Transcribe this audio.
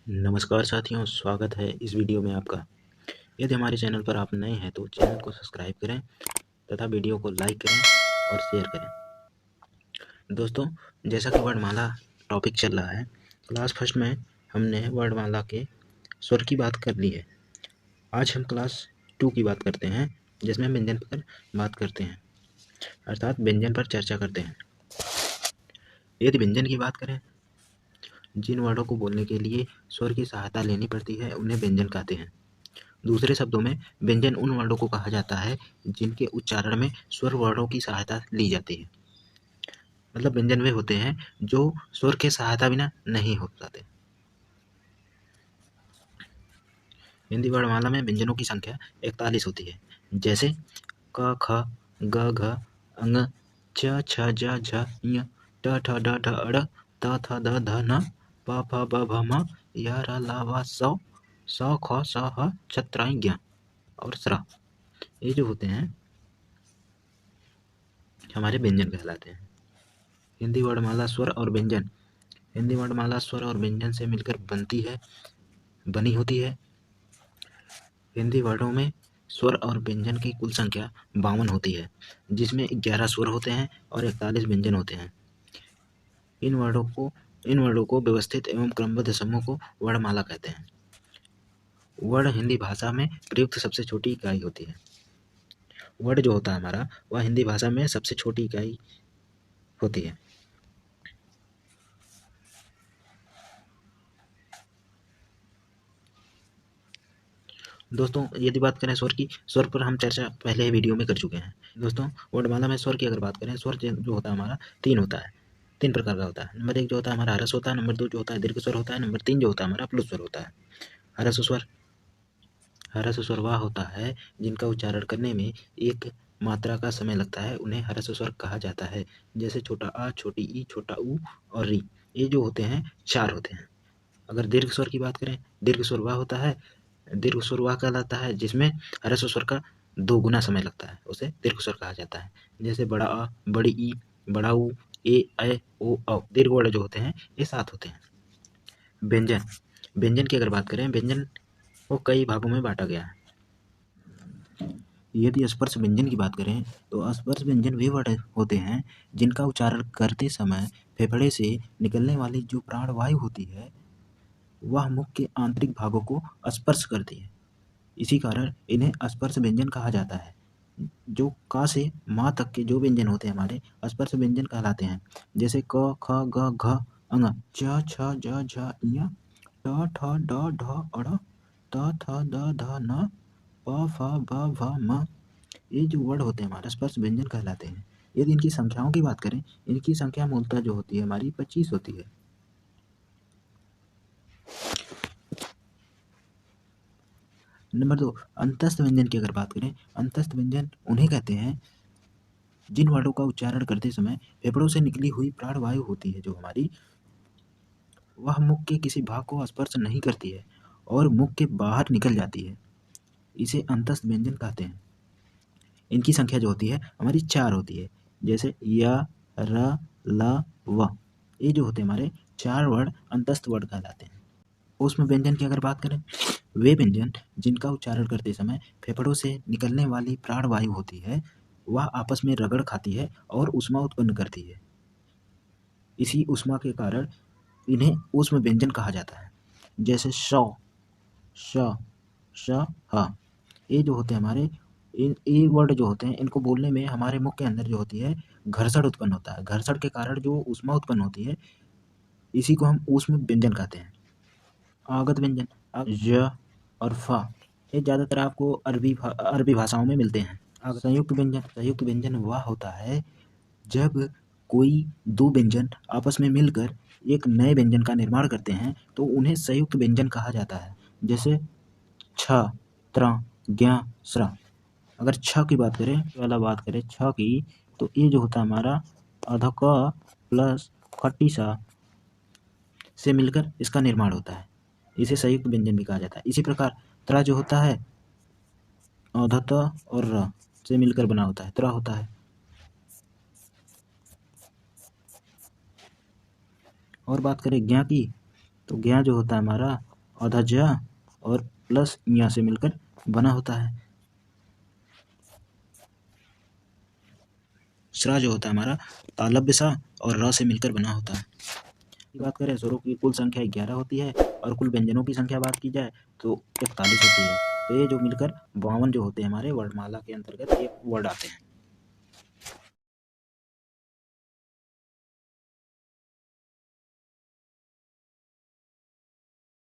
नमस्कार साथियों, स्वागत है इस वीडियो में आपका। यदि हमारे चैनल पर आप नए हैं तो चैनल को सब्सक्राइब करें तथा वीडियो को लाइक करें और शेयर करें। दोस्तों, जैसा कि वर्णमाला टॉपिक चल रहा है, क्लास फर्स्ट में हमने वर्णमाला के स्वर की बात कर ली है। आज हम क्लास 2 की बात करते हैं, जिसमें हम व्यंजन पर बात करते हैं, अर्थात व्यंजन पर चर्चा करते हैं। यदि व्यंजन की बात करें, जिन वर्डों को बोलने के लिए स्वर की सहायता लेनी पड़ती है उन्हें व्यंजन कहते हैं। दूसरे शब्दों में व्यंजन उन वर्णों को कहा जाता है जिनके उच्चारण में स्वर वर्णों की सहायता ली जाती है। मतलब व्यंजन वे होते हैं जो स्वर के सहायता बिना नहीं हो पाते। हिंदी वर्णमाला में व्यंजनों की संख्या 41 होती है, जैसे क ख ग घ अंग च छ ज झ ञ ट ठ ड ढ अड़ त थ द ध न प फ ब भ म य र ल व स ख स ह छ त्र ज्ञ और स्र। ये जो होते हैं हमारे व्यंजन कहलाते हैं। हिंदी वर्णमाला स्वर और व्यंजन। हिंदी वर्णमाला स्वर और व्यंजन से मिलकर बनी होती है। हिंदी वर्णों में स्वर और व्यंजन की कुल संख्या 52 होती है, जिसमें 11 स्वर होते हैं और 41 व्यंजन होते हैं। इन वर्णों को व्यवस्थित एवं क्रमबद्ध समूह को वर्णमाला कहते हैं। वर्ण हिंदी भाषा में प्रयुक्त सबसे छोटी इकाई होती है। वर्ण जो होता है हमारा, वह हिंदी भाषा में सबसे छोटी इकाई होती है। दोस्तों, यदि बात करें स्वर की, स्वर पर हम चर्चा पहले ही वीडियो में कर चुके हैं। दोस्तों, वर्णमाला में स्वर की अगर बात करें, स्वर जो होता है हमारा 3 होता है, 3 प्रकार का होता है। नंबर 1 जो होता है हमारा ह्रस्व होता है, नंबर 2 जो होता है दीर्घ स्वर होता है, नंबर 3 जो होता है हमारा प्लुत स्वर होता है। ह्रस्व स्वर वह होता है जिनका उच्चारण करने में एक मात्रा का समय लगता है, उन्हें ह्रस्व स्वर कहा जाता है। जैसे छोटा आ, छोटी ई, छोटा ऊ और री। ये जो होते हैं 4 होते हैं। अगर दीर्घ स्वर की बात करें, दीर्घ स्वर वह कहलाता है जिसमें ह्रस्व स्वर का 2 गुना समय लगता है, उसे दीर्घ स्वर कहा जाता है। जैसे बड़ा अ, बड़ी ई, बड़ा ऊ, ए, ऐ, ओ, औ। दीर्घ वर्ण जो होते हैं ये 7 होते हैं। व्यंजन की अगर बात करें, व्यंजन को कई भागों में बांटा गया है। यदि स्पर्श व्यंजन की बात करें तो स्पर्श व्यंजन वे वर्ड होते हैं जिनका उच्चारण करते समय फेफड़े से निकलने वाली जो प्राणवायु होती है वह मुख के आंतरिक भागों को स्पर्श करती है। इसी कारण इन्हें स्पर्श व्यंजन कहा जाता है। जो क से माँ तक के जो व्यंजन होते हैं हमारे स्पर्श व्यंजन कहलाते हैं। जैसे क ख ग घ अंग च छ ज झ ञ ट ठ ड ढ अड़ त थ द ध न प फ ब भ म। ये जो वर्ड होते हैं हमारे स्पर्श व्यंजन कहलाते हैं। यदि इनकी संख्याओं की बात करें, इनकी संख्या मूलतः जो होती है हमारी 25 होती है। नंबर 2, अंतस्थ व्यंजन की अगर बात करें, अंतस्थ व्यंजन उन्हें कहते हैं जिन वर्णों का उच्चारण करते समय फेफड़ों से निकली हुई प्राणवायु होती है जो हमारी, वह मुख के किसी भाग को स्पर्श नहीं करती है और मुख के बाहर निकल जाती है। इसे अंतस्थ व्यंजन कहते हैं। इनकी संख्या जो होती है हमारी 4 होती है। जैसे य, र, ल, व। ये जो होते हैं हमारे 4 वर्ड अंतस्थ वर्ड कहलाते हैं। ऊष्म व्यंजन की अगर बात करें, वे व्यंजन जिनका उच्चारण करते समय फेफड़ों से निकलने वाली प्राणवायु होती है वह आपस में रगड़ खाती है और ऊष्मा उत्पन्न करती है। इसी ऊष्मा के कारण इन्हें ऊष्म व्यंजन कहा जाता है। जैसे श, श, श, ह। ये जो होते हैं हमारे ये वर्ड जो होते हैं इनको बोलने में हमारे मुख के अंदर जो होती है घर्षण उत्पन्न होता है। घर्षण के कारण जो ऊष्मा उत्पन्न होती है इसी को हम ऊष्म व्यंजन कहते हैं। आगत व्यंजन ज और फ, ये ज़्यादातर आपको अरबी भाषाओं में मिलते हैं। संयुक्त व्यंजन वह होता है जब कोई 2 व्यंजन आपस में मिलकर एक नए व्यंजन का निर्माण करते हैं तो उन्हें संयुक्त व्यंजन कहा जाता है। जैसे छ, त्र, ज्ञ, स्र। अगर छ की बात करें छ की, तो ये जो होता है हमारा अध क प्लस खट्टी सा से मिलकर इसका निर्माण होता है। इसे संयुक्त व्यंजन भी कहा जाता है। इसी प्रकार त्र जो होता है अध त और र से मिलकर बना होता है, त्र होता है। और बात करें ज्ञ की, तो ज्ञ जो होता है हमारा आधा ज्या और प्लस यहाँ से मिलकर बना होता है। स्रा जो होता है हमारा तालव्य सा और र से मिलकर बना होता है। बात करें स्वरों की कुल संख्या 11 होती है और कुल व्यंजनों की संख्या बात की जाए तो 41 होती है। तो ये जो मिलकर 52 जो होते हैं हमारे वर्णमाला के अंतर्गत ये वर्ड आते हैं।